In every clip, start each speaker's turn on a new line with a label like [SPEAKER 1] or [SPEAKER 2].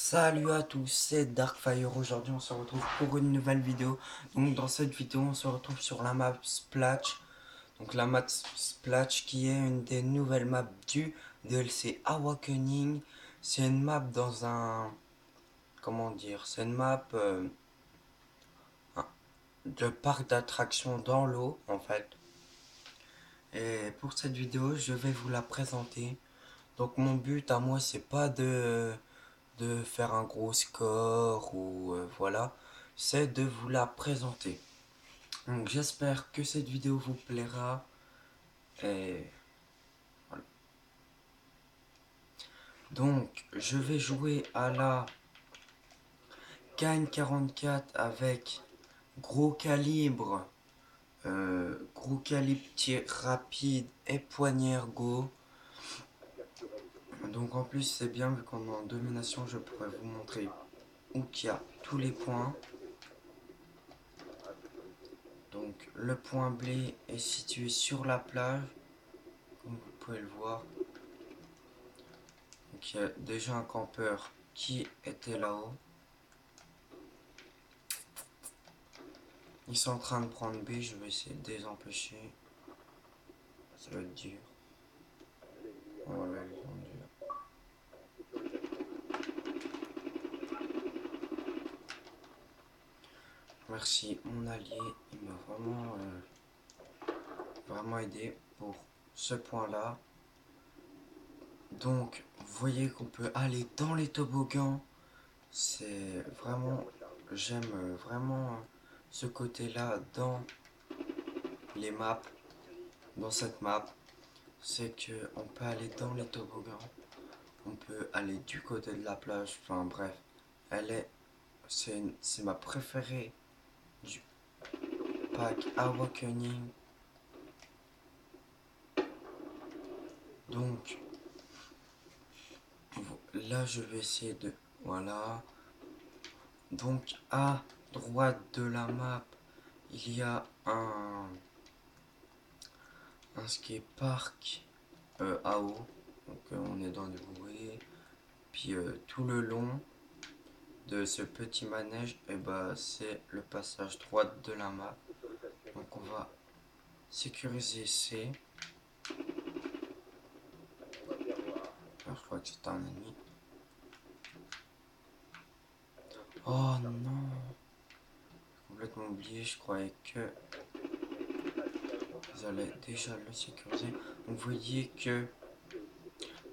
[SPEAKER 1] Salut à tous, c'est Darkfire. Aujourd'hui, on se retrouve pour une nouvelle vidéo. Donc, dans cette vidéo, on se retrouve sur la map Splash. Donc, la map Splash qui est une des nouvelles maps du DLC Awakening. C'est une map dans un. Comment dire? C'est une map de parc d'attractions dans l'eau, en fait. Et pour cette vidéo, je vais vous la présenter. Donc, mon but à moi, c'est pas de faire un gros score ou voilà, c'est de vous la présenter. Donc j'espère que cette vidéo vous plaira et voilà. Donc je vais jouer à la KN44 avec gros calibre tir rapide et poignard go. Donc en plus c'est bien vu qu'on est en domination, je pourrais vous montrer où qu'il y a tous les points. Donc le point blé est situé sur la plage, comme vous pouvez le voir. Donc il y a déjà un campeur qui était là-haut. Ils sont en train de prendre B, je vais essayer de les empêcher. Ça va être dur. Voilà, ils ont dur. Merci, mon allié, il m'a vraiment aidé pour ce point-là. Donc, vous voyez qu'on peut aller dans les toboggans. C'est vraiment, j'aime vraiment ce côté-là dans les maps, dans cette map. C'est que on peut aller dans les toboggans. On peut aller du côté de la plage. Enfin bref, elle est, c'est ma préférée du pack Awakening. Donc là, je vais essayer de, voilà. Donc à droite de la map, il y a un skatepark AO. Donc on est dans le bouée. Puis tout le long de ce petit manège, et bah, c'est le passage droite de la map. Donc on va sécuriser C. Alors, je crois que c'est un ennemi. Oh non, j'ai complètement oublié, je croyais que ils allaient déjà le sécuriser. Donc vous voyez que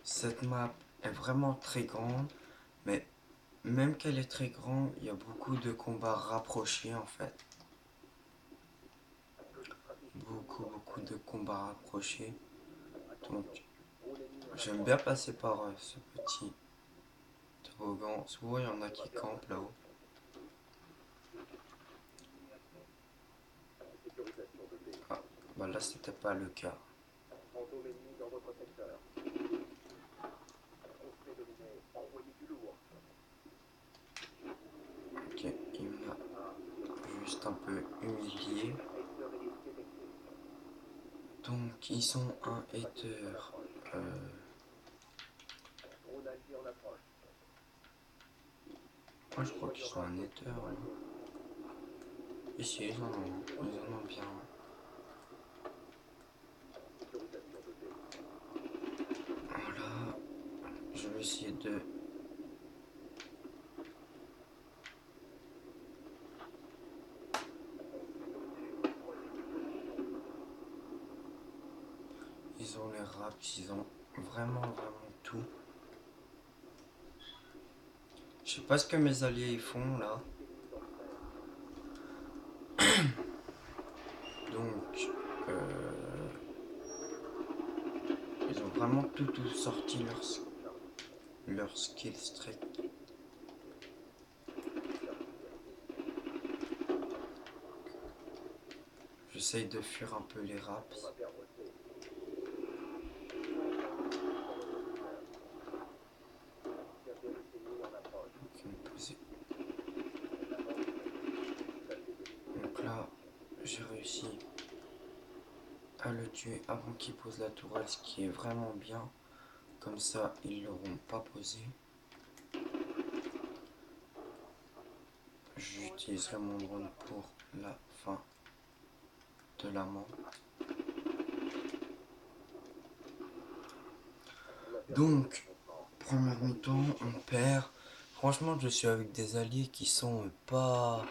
[SPEAKER 1] cette map est vraiment très grande, mais même qu'elle est très grande, il y a beaucoup de combats rapprochés en fait. Beaucoup de combats rapprochés. Donc j'aime bien passer par ce petit toboggan. Souvent il y en a qui campent là-haut. Ah, bah là c'était pas le cas. Ok, il m'a juste un peu humilié. Donc ils sont un hater. Euh, Moi je crois qu'ils sont un hater. Là. Ici ils en ont bien. Voilà, je vais essayer de. Ils ont les raps, ils ont vraiment tout. Je sais pas ce que mes alliés ils font là. Donc, ils ont vraiment tout sorti leur skill streak. J'essaye de fuir un peu les raps. Donc là, j'ai réussi à le tuer avant qu'il pose la tourelle, ce qui est vraiment bien. Comme ça, ils l'auront pas posé. j'utiliserai mon drone pour la fin de la manche. Donc, première mi-temps, on perd. Franchement, je suis avec des alliés qui sont pas...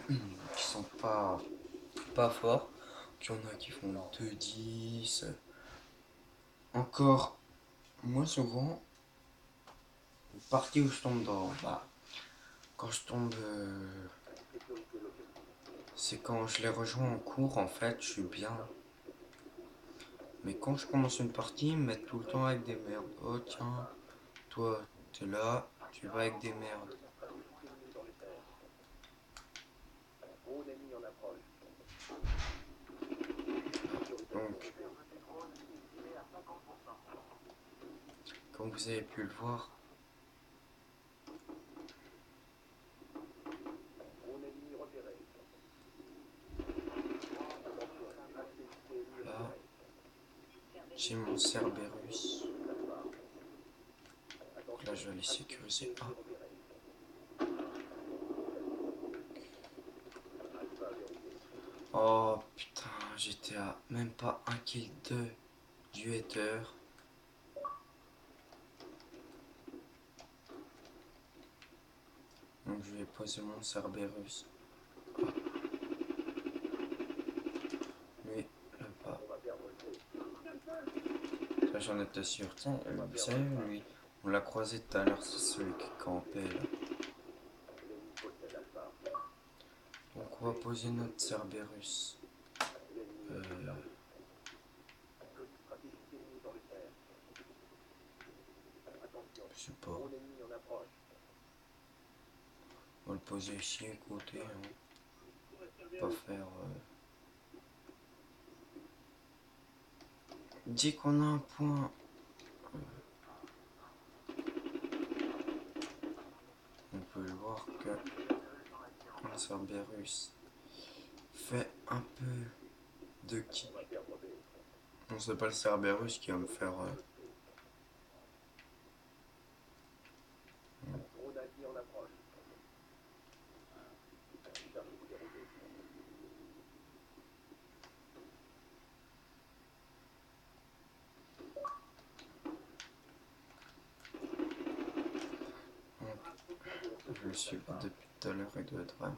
[SPEAKER 1] qui sont pas forts. Il y en a qui font 2-10. Encore, moi souvent, partie où je tombe dans... Bah, quand je tombe... c'est quand je les rejoins en cours, en fait, je suis bien. Mais quand je commence une partie, ils me mettent tout le temps avec des merdes. Oh tiens, toi, t'es là, tu vas avec des merdes. Donc, comme vous avez pu le voir, là, j'ai mon Cerberus. Donc là, je vais aller sécuriser un. Oh putain, j'étais à même pas 1 kill 2 du hater. Donc je vais poser mon Cerberus. Lui, là-bas. Ça, j'en étais sûr. Tiens, vous savez, lui, on l'a croisé tout à l'heure, c'est celui qui campait là. Donc on va poser notre Cerberus. Je sais pas. On va le poser ici à côté. Hein. Pas faire. Dès qu'on a un point. On peut le voir que le Cerberus fait un peu de qui. Non, c'est pas le Cerberus qui va me faire. Je le suis pas depuis tout à l'heure, il doit être vraiment.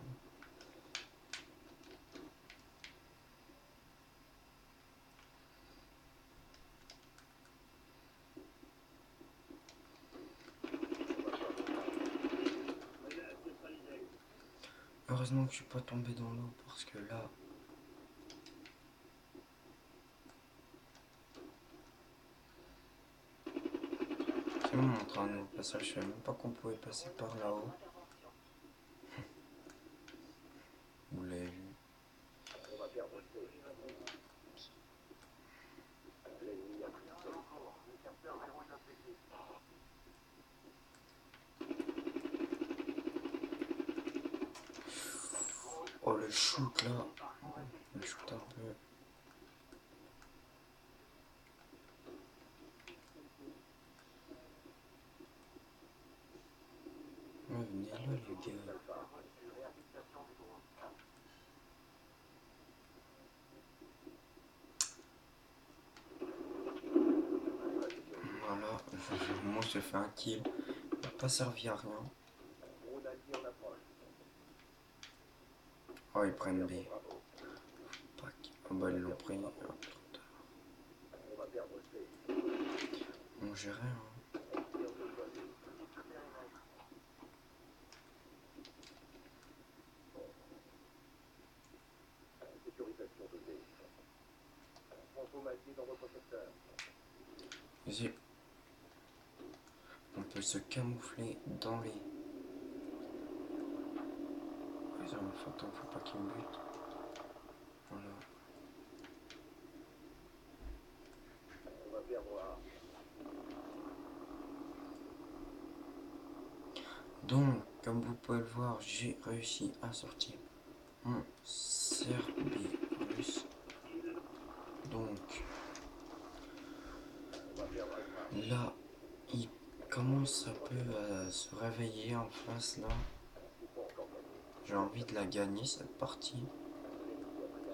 [SPEAKER 1] Heureusement que je suis pas tombé dans l'eau parce que là. C'est bon, mon train de passage, je savais même pas qu'on pouvait passer par là-haut. Vous l'avez vu. Oh le shoot là. Le shoot un peu. Ouais, venez là les gars. Voilà, moi j'ai fait un kill. Il n'a pas servi à rien. Oh, ils prennent B. Oh bah ils l'ont pris. Oh, trop tard. On gérait hein. Vas-y. On peut se camoufler dans les... Vas-y, on fait attends, faut pas qu'il me bute. Voilà. Donc, comme vous pouvez le voir, j'ai réussi à sortir mon Cerberus. Donc, commence un peu à se réveiller en face là. J'ai envie de la gagner cette partie.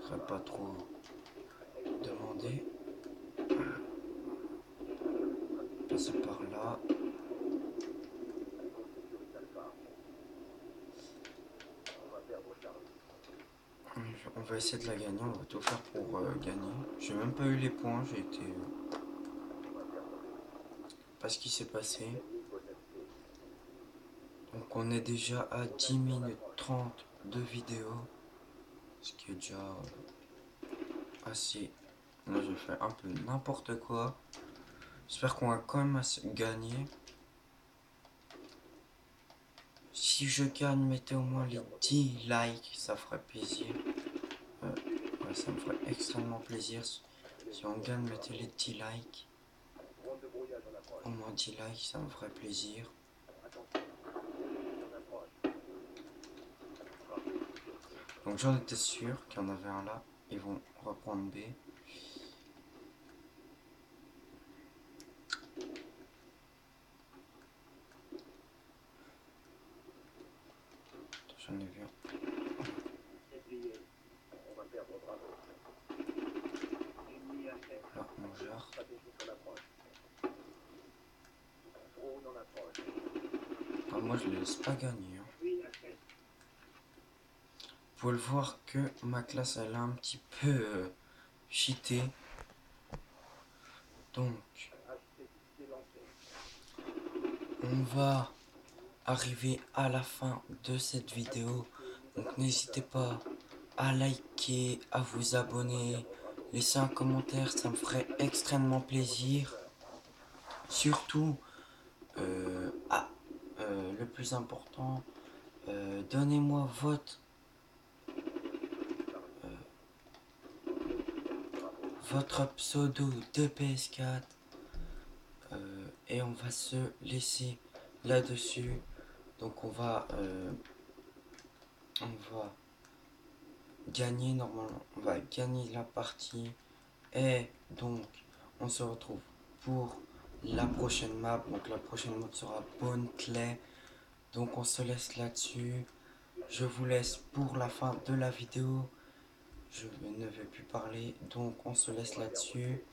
[SPEAKER 1] Je serais pas trop demandé. Passer par là. On va essayer de la gagner, on va tout faire pour gagner. J'ai même pas eu les points, j'ai été... pas ce qui s'est passé. Donc on est déjà à 10 minutes 30 de vidéo. Ce qui est déjà assez... Là j'ai fait un peu n'importe quoi. J'espère qu'on va quand même gagner. Si je gagne, mettez au moins les 10 likes, ça ferait plaisir. Ouais, ça me ferait extrêmement plaisir. Si on gagne, mettez les 10 likes. Au moins 10 likes, ça me ferait plaisir. Donc j'en étais sûr qu'il y en avait un là. Ils vont reprendre B. J'en ai vu un. Là, on gère. Ah, moi, je les laisse pas gagner. Hein. Vous pouvez le voir que ma classe, elle a un petit peu cheaté. Donc, on va arriver à la fin de cette vidéo. Donc, n'hésitez pas à liker, à vous abonner, laisser un commentaire, ça me ferait extrêmement plaisir. Surtout, le plus important, donnez-moi votre pseudo de PS4 et on va se laisser là-dessus. Donc on va gagner normalement, on va gagner la partie et donc on se retrouve pour la prochaine map. Donc la prochaine map sera Bonne Clé. Donc on se laisse là-dessus. Je vous laisse pour la fin de la vidéo. Je ne vais plus parler, donc on se laisse là-dessus.